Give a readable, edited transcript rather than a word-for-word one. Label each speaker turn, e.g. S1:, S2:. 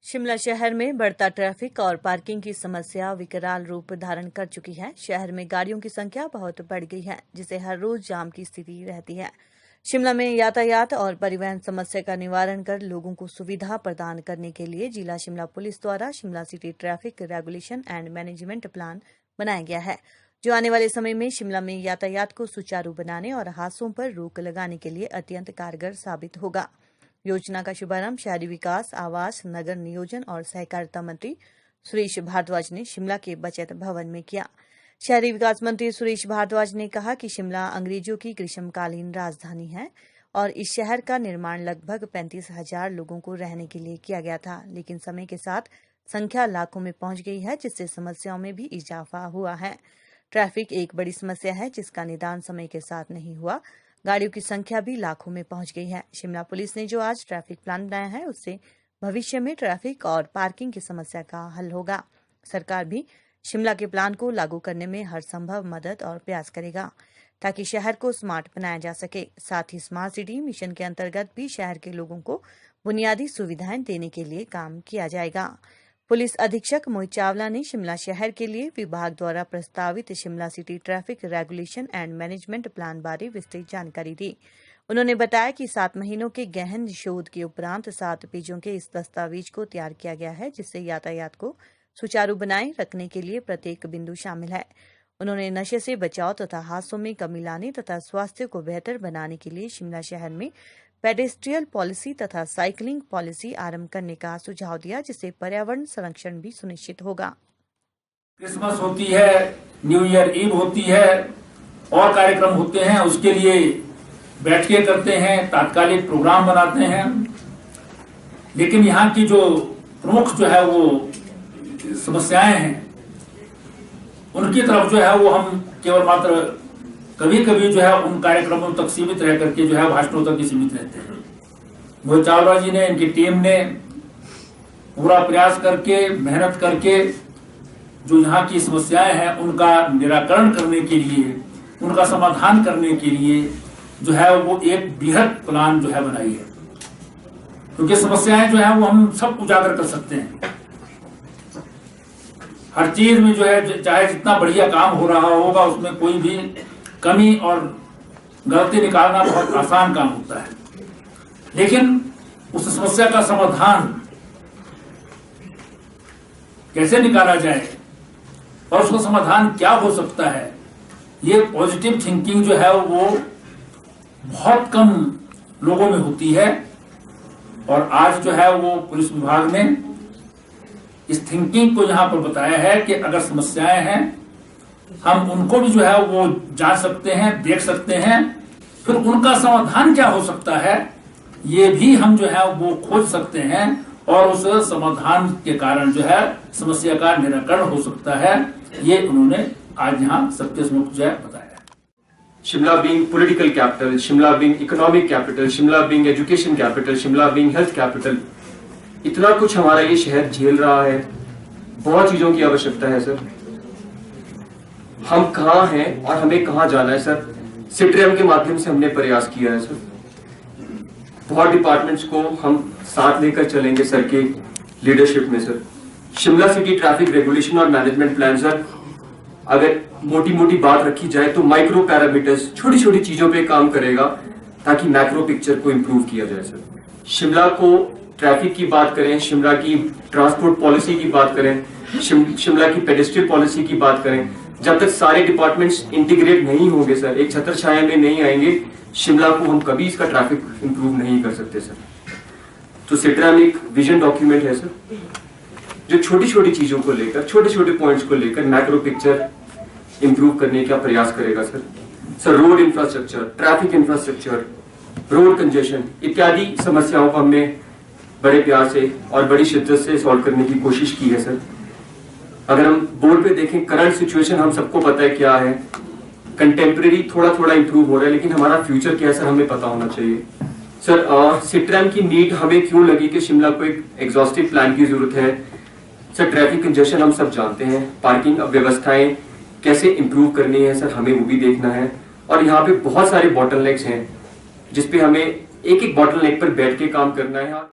S1: शिमला शहर में बढ़ता ट्रैफिक और पार्किंग की समस्या विकराल रूप धारण कर चुकी है। शहर में गाड़ियों की संख्या बहुत बढ़ गई है, जिससे हर रोज जाम की स्थिति रहती है। शिमला में यातायात और परिवहन समस्या का निवारण कर लोगों को सुविधा प्रदान करने के लिए जिला शिमला पुलिस द्वारा Shimla city traffic regulation and management plan बनाया गया है, जो आने वाले समय में शिमला में यातायात को सुचारू बनाने और हादसों पर रोक लगाने के लिए अत्यंत कारगर साबित होगा। योजना का शुभारंभ शहरी विकास, आवास, नगर नियोजन और सहकारिता मंत्री सुरेश भारद्वाज ने शिमला के बचत भवन में किया। शहरी विकास मंत्री सुरेश भारद्वाज ने कहा कि शिमला अंग्रेजों की ग्रीष्मकालीन राजधानी है और इस शहर का निर्माण लगभग 35,000 लोगों को रहने के लिए किया गया था, लेकिन समय के साथ संख्या लाखों में पहुंच गई है, जिससे समस्याओं में भी इजाफा हुआ है। ट्रैफिक एक बड़ी समस्या है, जिसका निदान समय के साथ नहीं हुआ। गाड़ियों की संख्या भी लाखों में पहुंच गई है। शिमला पुलिस ने जो आज ट्रैफिक प्लान बनाया है, उससे भविष्य में ट्रैफिक और पार्किंग की समस्या का हल होगा। सरकार भी शिमला के प्लान को लागू करने में हर संभव मदद और प्रयास करेगा, ताकि शहर को स्मार्ट बनाया जा सके। साथ ही स्मार्ट सिटी मिशन के अंतर्गत भी शहर के लोगों को बुनियादी सुविधाएं देने के लिए काम किया जाएगा। पुलिस अधीक्षक मोहित चावला ने शिमला शहर के लिए विभाग द्वारा प्रस्तावित Shimla city traffic regulation and management plan बारे विस्तृत जानकारी दी। उन्होंने बताया कि 7 महीनों के गहन शोध के उपरांत 7 पेजों के इस दस्तावेज को तैयार किया गया है, जिससे यातायात को सुचारू बनाए रखने के लिए प्रत्येक बिंदु शामिल है। उन्होंने नशे से बचाव तथा हादसों में कमी लाने तथा स्वास्थ्य को बेहतर बनाने के लिए शिमला शहर में पेडेस्ट्रियल पॉलिसी तथा साइकिलिंग पॉलिसी आरंभ करने का सुझाव दिया, जिससे पर्यावरण संरक्षण भी सुनिश्चित होगा।
S2: क्रिसमस होती है, न्यू ईयर ईव होती है और कार्यक्रम होते हैं, उसके लिए बैठकें करते हैं, तात्कालिक प्रोग्राम बनाते हैं। लेकिन यहाँ की जो प्रमुख जो है वो समस्याएं हैं, उनकी तरफ जो है वो हम केवल मात्र कभी कभी जो है उन कार्यक्रमों तक सीमित रह करके जो है भाषणों तक ही सीमित रहते हैं। मोहित चावला जी ने, इनकी टीम ने पूरा प्रयास करके, मेहनत करके जो यहाँ की समस्याएं हैं उनका निराकरण करने के लिए, उनका समाधान करने के लिए जो है वो एक बृहद प्लान जो है बनाई है। क्योंकि समस्याएं जो है वो हम सब उजागर कर सकते हैं। हर चीज में जो है, चाहे जितना बढ़िया काम हो रहा होगा, उसमें कोई भी कमी और गलती निकालना बहुत आसान काम होता है। लेकिन उस समस्या का समाधान कैसे निकाला जाए और उसका समाधान क्या हो सकता है, ये पॉजिटिव थिंकिंग जो है वो बहुत कम लोगों में होती है। और आज जो है वो पुलिस विभाग ने इस थिंकिंग को यहां पर बताया है कि अगर समस्याएं हैं, हम उनको भी जो है वो जान सकते हैं, देख सकते हैं, फिर उनका समाधान क्या हो सकता है ये भी हम जो है वो खोज सकते हैं और उस समाधान के कारण जो है समस्या का निराकरण हो सकता है। ये उन्होंने आज यहाँ सबके सम्मुख जो है बताया।
S3: Shimla being political capital, Shimla being economic capital, Shimla being education capital, Shimla being health capital, इतना कुछ हमारा ये शहर झेल रहा है। बहुत चीजों की आवश्यकता है सर। हम कहाँ हैं और हमें कहाँ जाना है सर, सिट्रियम के माध्यम से हमने प्रयास किया है सर। बहुत डिपार्टमेंट्स को हम साथ लेकर चलेंगे सर के लीडरशिप में sir. Shimla city traffic regulation और मैनेजमेंट प्लान सर, अगर मोटी मोटी बात रखी जाए तो माइक्रो पैरामीटर्स, छोटी छोटी चीजों पे काम करेगा ताकि मैक्रो पिक्चर को इंप्रूव किया जाए सर। शिमला को ट्रैफिक की बात करें, शिमला की ट्रांसपोर्ट पॉलिसी की बात करें, शिमला की पेडेस्ट्रियल पॉलिसी की बात करें, जब तक सारे डिपार्टमेंट्स इंटीग्रेट नहीं होंगे सर, एक छत्र छाया में नहीं आएंगे, शिमला को हम कभी इसका ट्रैफिक इंप्रूव नहीं कर सकते सर। तो सिट्रा में एक विजन डॉक्यूमेंट है सर, जो छोटी छोटी चीजों को लेकर, छोटे छोटे पॉइंट्स को लेकर मैक्रो पिक्चर इंप्रूव करने का प्रयास करेगा sir. Sir road infrastructure, traffic infrastructure, road congestion इत्यादि समस्याओं को हमने बड़े प्यार से और बड़ी शिद्दत से सॉल्व करने की कोशिश की है सर। अगर हम बोर्ड पे देखें, करंट सिचुएशन हम सबको पता है क्या है, कंटेम्प्रेरी थोड़ा थोड़ा इंप्रूव हो रहा है, लेकिन हमारा फ्यूचर क्या है सर हमें पता होना चाहिए सर। सिट्रैम की नीड हमें क्यों लगी कि शिमला को एक एग्जॉस्टिव प्लान की जरूरत है सर। ट्रैफिक कंजेशन हम सब जानते हैं, पार्किंग व्यवस्थाएं कैसे इंप्रूव करनी है सर, हमें वो भी देखना है। और यहाँ पे बहुत सारे बॉटलनेक्स हैं जिसपे हमें एक एक बॉटलनेक पर बैठ के काम करना है।